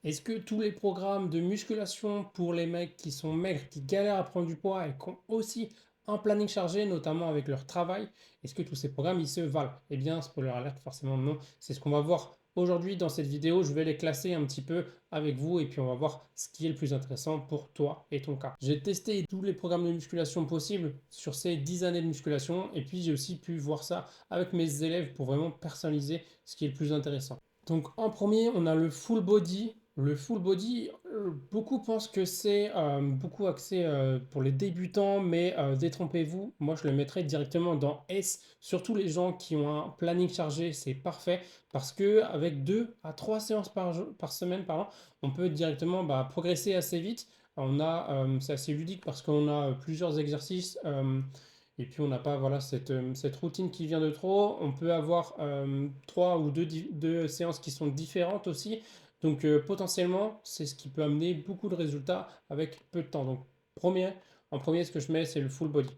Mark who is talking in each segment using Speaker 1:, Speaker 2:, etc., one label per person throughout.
Speaker 1: Est-ce que tous les programmes de musculation pour les mecs qui sont maigres, qui galèrent à prendre du poids et qui ont aussi un planning chargé, notamment avec leur travail, est-ce que tous ces programmes, ils se valent? Eh bien, spoiler alert, forcément non. C'est ce qu'on va voir aujourd'hui dans cette vidéo. Je vais les classer un petit peu avec vous et puis on va voir ce qui est le plus intéressant pour toi et ton cas. J'ai testé tous les programmes de musculation possibles sur ces 10 années de musculation et puis j'ai aussi pu voir ça avec mes élèves pour vraiment personnaliser ce qui est le plus intéressant. Donc en premier, on a le full body. Le full body, beaucoup pensent que c'est beaucoup axé pour les débutants, mais détrompez-vous, moi je le mettrais directement dans S. Surtout les gens qui ont un planning chargé, c'est parfait parce que avec 2 à 3 séances par semaine, pardon, on peut directement progresser assez vite. C'est assez ludique parce qu'on a plusieurs exercices. Et puis on n'a pas voilà, cette routine qui vient de trop. On peut avoir trois ou deux séances qui sont différentes aussi. Donc potentiellement, c'est ce qui peut amener beaucoup de résultats avec peu de temps. Donc premier, en premier, ce que je mets, c'est le full body.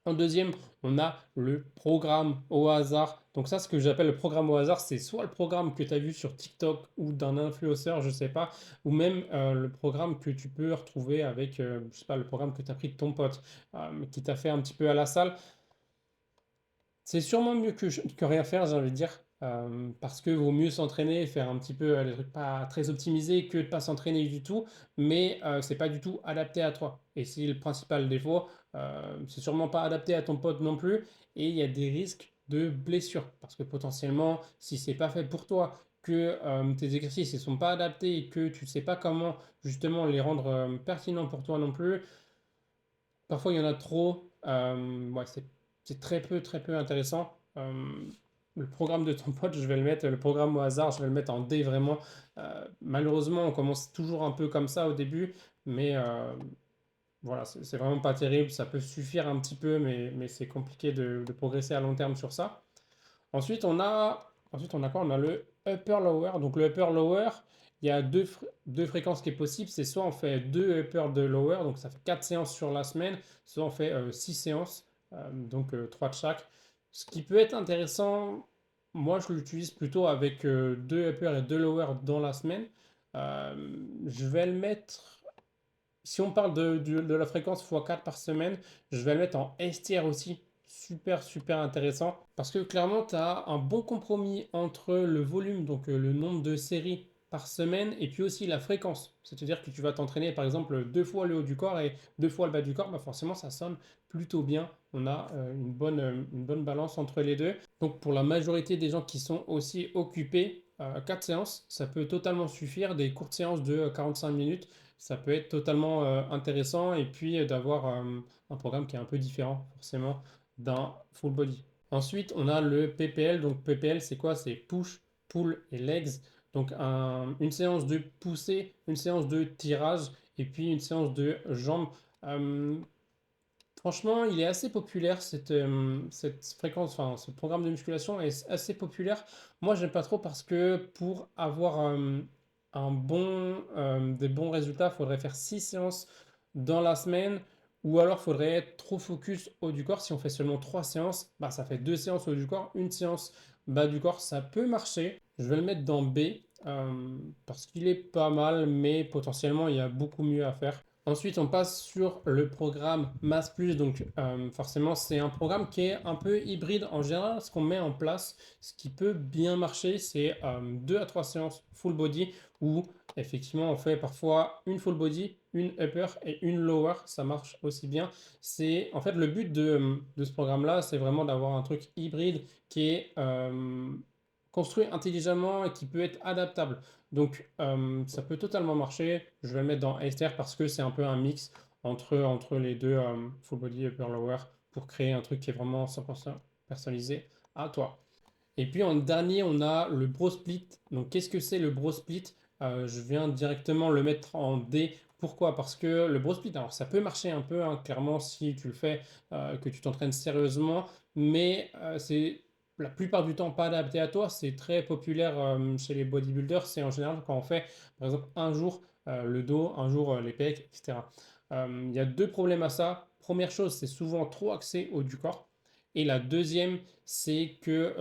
Speaker 1: En deuxième, on a le programme au hasard. Donc ça, ce que j'appelle le programme au hasard, c'est soit le programme que tu as vu sur TikTok ou d'un influenceur, je sais pas, ou même le programme que tu peux retrouver avec, je sais pas, le programme que tu as pris de ton pote, qui t'a fait un petit peu à la salle. C'est sûrement mieux que rien faire, j'ai envie de dire, parce que vaut mieux s'entraîner, faire un petit peu les trucs pas très optimisés que de pas s'entraîner du tout, mais c'est pas du tout adapté à toi. Et c'est le principal défaut. C'est sûrement pas adapté à ton pote non plus, et il y a des risques de blessure, parce que potentiellement, si c'est pas fait pour toi, que tes exercices ne sont pas adaptés et que tu sais pas comment justement les rendre pertinents pour toi non plus, parfois, il y en a trop. Ouais, c'est très peu intéressant. Le programme de ton pote, je vais le mettre, le programme au hasard, je vais le mettre en D vraiment. Malheureusement, on commence toujours un peu comme ça au début, mais voilà, c'est vraiment pas terrible. Ça peut suffire un petit peu, mais c'est compliqué de progresser à long terme sur ça. Ensuite, on a quoi? On a le upper-lower. Donc le upper-lower, il y a deux fréquences qui est possible. C'est soit on fait deux upper, deux lower, donc ça fait 4 séances sur la semaine, soit on fait 6 séances, donc 3 de chaque. Ce qui peut être intéressant, moi je l'utilise plutôt avec 2 upper et 2 lower dans la semaine. Euh, je vais le mettre, si on parle de la fréquence x4 par semaine, je vais le mettre en STR aussi. Super intéressant. Parce que clairement, tu as un bon compromis entre le volume, donc le nombre de séries par semaine, et puis aussi la fréquence. C'est-à-dire que tu vas t'entraîner par exemple deux fois le haut du corps et deux fois le bas du corps, bah forcément ça sonne plutôt bien. On a une bonne balance entre les deux. Donc pour la majorité des gens qui sont aussi occupés, 4 séances, ça peut totalement suffire. Des courtes séances de 45 minutes, ça peut être totalement intéressant et puis d'avoir un programme qui est un peu différent forcément d'un full body. Ensuite, on a le PPL. Donc PPL, c'est quoi? C'est push, pull et legs. Donc une séance de poussée, une séance de tirage et puis une séance de jambes. Euh, Franchement, il est assez populaire, cette fréquence, enfin, ce programme de musculation est assez populaire. Moi, j'aime pas trop parce que pour avoir des bons résultats, il faudrait faire 6 séances dans la semaine ou alors il faudrait être trop focus haut du corps. Si on fait seulement 3 séances, bah, ça fait 2 séances haut du corps, une séance bas du corps. Ça peut marcher. Je vais le mettre dans B parce qu'il est pas mal, mais potentiellement, il y a beaucoup mieux à faire. Ensuite, on passe sur le programme Mass Plus. Donc, forcément, c'est un programme qui est un peu hybride. En général, ce qu'on met en place, ce qui peut bien marcher, c'est 2 à 3 séances full body où effectivement, on fait parfois une full body, une upper et une lower. Ça marche aussi bien. C'est en fait le but de ce programme-là, c'est vraiment d'avoir un truc hybride qui est construit intelligemment et qui peut être adaptable. Donc, ça peut totalement marcher. Je vais le mettre dans STR parce que c'est un peu un mix entre les deux, full body, upper, lower, pour créer un truc qui est vraiment 100% personnalisé à toi. Et puis en dernier, on a le bro split. Donc, qu'est-ce que c'est le bro split? Je viens directement le mettre en D. Pourquoi? Parce que le bro split, alors ça peut marcher un peu, hein, clairement, si tu le fais, que tu t'entraînes sérieusement, mais c'est la plupart du temps pas adapté à toi. C'est très populaire chez les bodybuilders. C'est en général quand on fait, par exemple, un jour le dos, un jour les pecs, etc. Il y a deux problèmes à ça. Première chose, c'est souvent trop axé au du corps. Et la deuxième, c'est que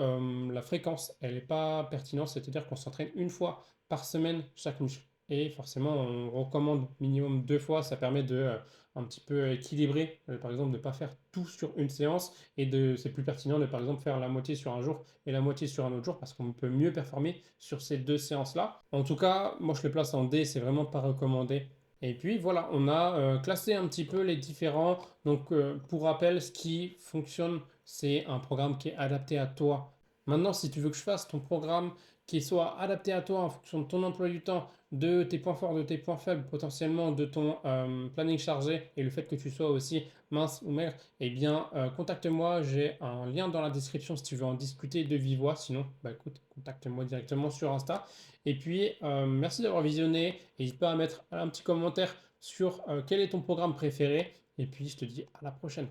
Speaker 1: la fréquence, elle n'est pas pertinente, c'est-à-dire qu'on s'entraîne une fois par semaine chaque muscle. Et forcément, on recommande minimum 2 fois. Ça permet de un petit peu équilibrer. Par exemple, de ne pas faire tout sur une séance. C'est plus pertinent de, par exemple, faire la moitié sur un jour et la moitié sur un autre jour parce qu'on peut mieux performer sur ces 2 séances-là. En tout cas, moi, je les place en D. C'est vraiment pas recommandé. Et puis voilà, on a classé un petit peu les différents. Donc, pour rappel, ce qui fonctionne, c'est un programme qui est adapté à toi. Maintenant, si tu veux que je fasse ton programme qui soit adapté à toi en fonction de ton emploi du temps, de tes points forts, de tes points faibles, potentiellement de ton planning chargé et le fait que tu sois aussi mince ou maigre, eh bien, contacte-moi. J'ai un lien dans la description si tu veux en discuter de vive voix. Sinon, bah écoute, contacte-moi directement sur Insta. Et puis, merci d'avoir visionné. N'hésite pas à mettre un petit commentaire sur quel est ton programme préféré. Et puis, je te dis à la prochaine.